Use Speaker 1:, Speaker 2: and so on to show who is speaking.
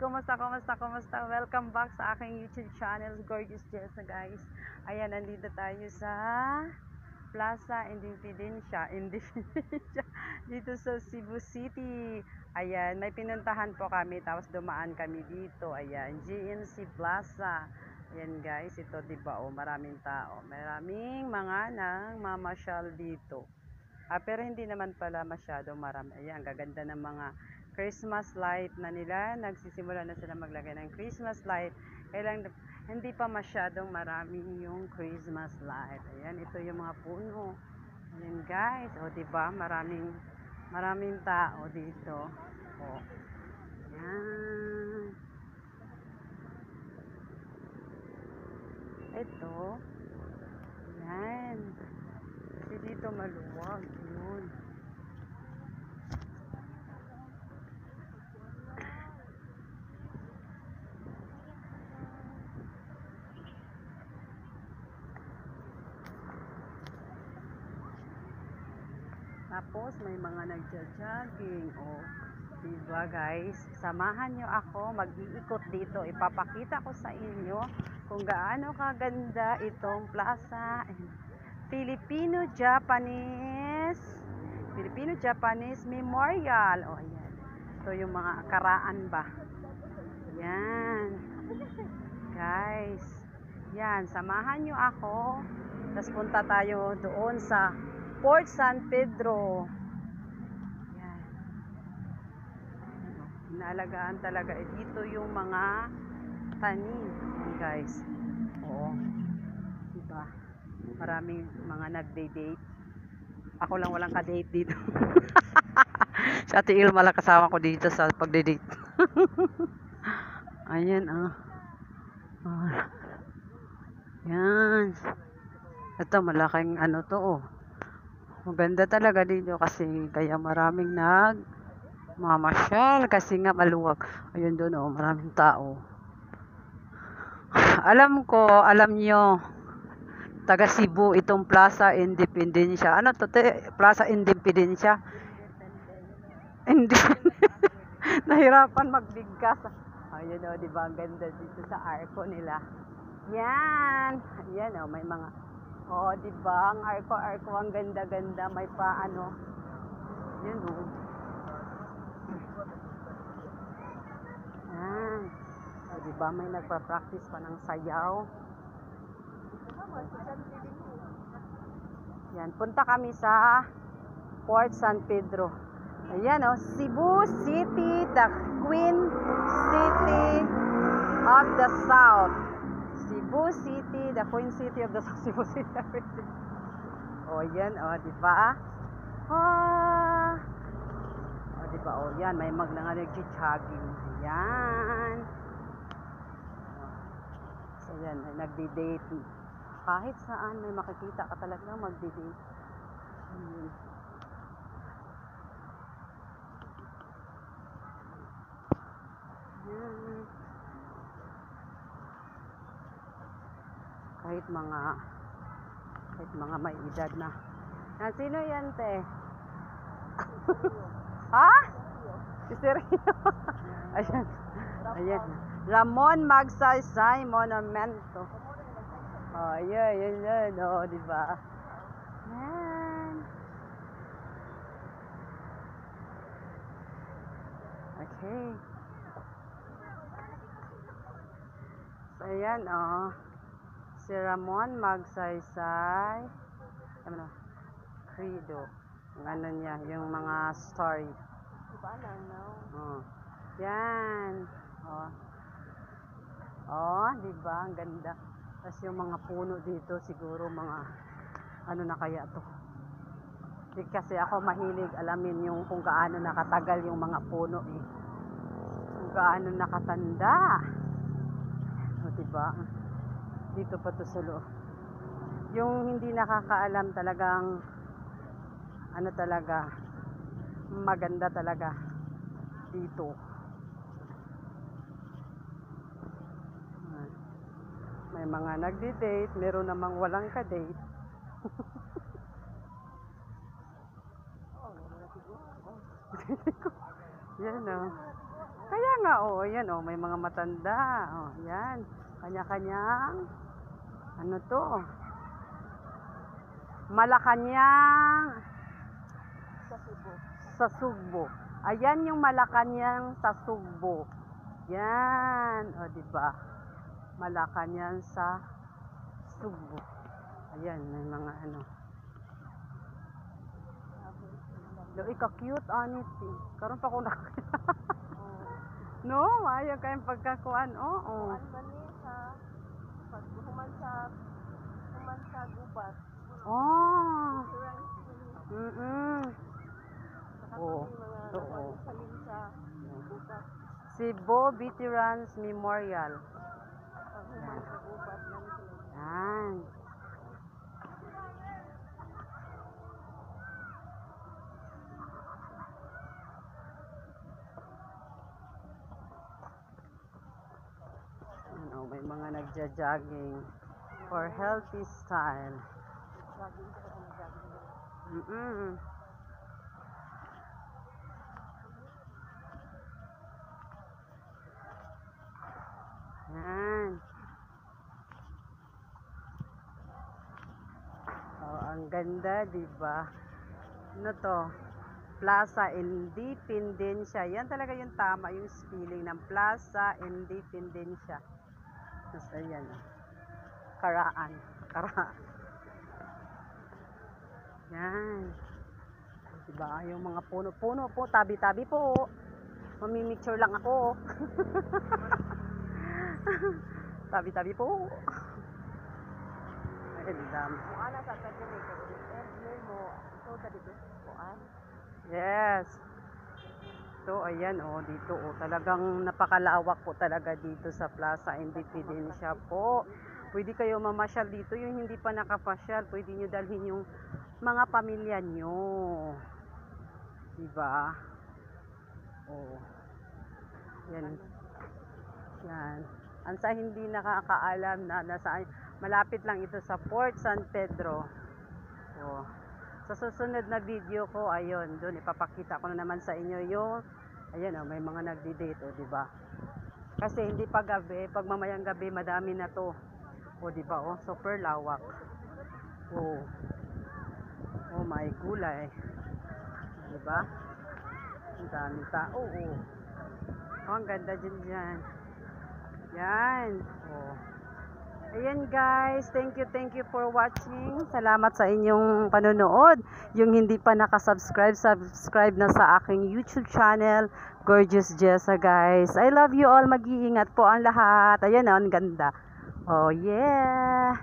Speaker 1: Kumusta? Welcome back sa aking YouTube channel, Gorgeous Jessa, guys. Ayan, nandito tayo sa Plaza Independencia, dito sa Cebu City. Ayan, may pinuntahan po kami, tapos dumaan kami dito. Ayan, GNC Plaza. Ayan, guys, ito, diba, oh, maraming tao. Maraming mga nang mamasyal dito. Pero hindi naman pala masyado marami. Ayan, gaganda ng mga Christmas light na nila. Nagsisimula na sila maglagay ng Christmas light. Kailang hindi pa masyadong marami yung Christmas light. Ayan, ito yung mga puno. Ayan, guys. O, diba? Maraming tao dito. O. Ayan. Ito. Ayan. Kasi dito maluwag. Yun. Tapos may mga nagja-jogging. O, diba, guys? Samahan nyo ako. Mag-iikot dito. Ipapakita ko sa inyo kung gaano kaganda itong plaza. Filipino-Japanese Memorial. O, ayan. Ito yung mga karaan ba. Ayan. Guys. Yan. Samahan nyo ako. Tapos punta tayo doon sa Port San Pedro. Yan. Inaalagaan talaga. Dito yung mga tanim. Yan, guys. Oo. Diba? Maraming mga nagde-date. Ako lang walang ka-date dito. Si Ate Ilma lang kasama ko dito sa pagde-date. Ayan, ah. Yan. Ito, malaking ano to, oh. Maganda talaga dito kasi kaya maraming mamasyal kasi nga maluwag. Ayun doon, oh, maraming tao. Alam nyo, taga Cebu itong Plaza Independencia. Ano to, Plaza Independencia? Hindi. Nahirapan magbigkas. Ayun, oh, diba? Ang ganda dito sa arko nila. Yan. Ayan, oh, may mga, oh, diba? Ang arko, ang ganda-ganda. May pa, ano. Yan, oh. Yan. Oh, diba? May nagpa-practice pa ng sayaw. Yan. Punta kami sa Port San Pedro. Ayan, oh. Cebu City, the Queen City of the South. Cebu City, the Queen City of the South. Cebu City. Oh, yan, oh, diba? Ah. Oh, diba? Oh, yan, may mga nag-jogging. Yan. So, yan, nagdi-date. Kahit saan may makikita ka talaga magdi-date. Yan. Kahit mga may edad na. Sino yan, te? Ha? Si Sergio. Ayan. Ayan. Ramon Magsaysay Monumento. Oh, yan. Oh, diba? Yan. Okay. So, ayan, oh. Si Ramon Magsaysay ano, Credo. Ang ano niya, yung mga story. Oh. Yan. Oh. Oh, diba? Ang ganda. Tapos yung mga puno dito, siguro mga ano na kaya to. Kasi ako mahilig alamin yung kung gaano nakatagal yung mga puno eh. Kung gaano nakatanda. O, diba? Dito pa to sa loob. Yung hindi nakakaalam talagang ano talaga maganda talaga dito. May mga nagdi-date, meron namang walang ka-date. Yan, oh. Kaya nga Oh, ayan, oh, may mga matanda. Oh, yan. Kanya-kanyang, ano to? Malacanang
Speaker 2: Sa Cebu.
Speaker 1: sa Sugbo. Ayan yung Malacanang sa Sugbo. Yan. O, diba? Malacanang sa Sugbo. Ayan, may mga ano. Lo, ika-cute, honest eh. Karon pa ko nakakita. No, ayaw kayong pagkakuan. Oo.
Speaker 2: Kuan man ni sa pag human sa gubat.
Speaker 1: Oh.
Speaker 2: Insurance ni
Speaker 1: Oo.
Speaker 2: mga
Speaker 1: Oo.
Speaker 2: salin sa gubat.
Speaker 1: Cebu Veterans Memorial.
Speaker 2: Pag human sa gubat lang sila.
Speaker 1: Yan. Ano, may mga nagja-jogging for healthy style.
Speaker 2: Jogging sa mga jogging.
Speaker 1: Yan. Oh, ang ganda, 'di ba? Ano to? Plaza Independencia. Yan talaga yung tama, yung spelling ng Plaza Independencia. Basta yan. Karaan. Karaan. Yan. Diba? Yung mga puno-puno po. Tabi-tabi po. Mamimicture lang ako. Tabi-tabi po. Ay, dami.
Speaker 2: Kuan sa kadili kadili mo ito dito kuan.
Speaker 1: Yes. So, ayan, oh, dito, oh, talagang napakalawak po talaga dito sa Plaza Independencia po. Pwede kayo mamasyal dito, yung hindi pa nakapasyal, pwede nyo dalhin yung mga pamilya nyo. Diba? Oh. Yan. Yan. Ang sa hindi nakakaalam na nasa, malapit lang ito sa Port San Pedro. Oh. Sa susunod na video ko, ayun, doon ipapakita ko na naman sa inyo yung, ayan, oh, may mga nagdi-date, oh, diba? Kasi hindi pa gabi, pag mamayang gabi, madami na to. Oh, diba, oh, super lawak. Oh. Oh, my gulay. Diba? Ang daming tao, oh. Oh, ang ganda dyan. Yan. Oh. Ayan guys, thank you for watching. Salamat sa inyong panonood. Yung hindi pa nakasubscribe, subscribe na sa aking YouTube channel, Gorgeous Jessa guys. I love you all, mag-iingat po ang lahat. Ayan, ang ganda. Oh yeah.